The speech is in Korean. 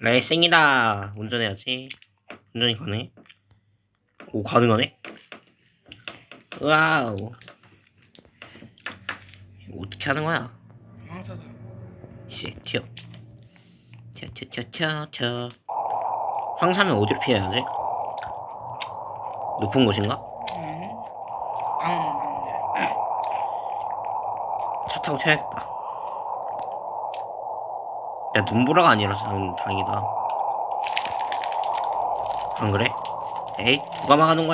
레이싱이다. 운전해야지. 운전이 가능해? 오, 가능하네? 와우. 이거 어떻게 하는 거야? 찾아. 씨, 튀어. 튀어. 황사면 어디로 피해야지? 높은 곳인가? 차 타고 튀어야겠다. 야, 눈보라가 아니라서 다행이다. 안 그래? 에이, 누가 막아놓은 거야?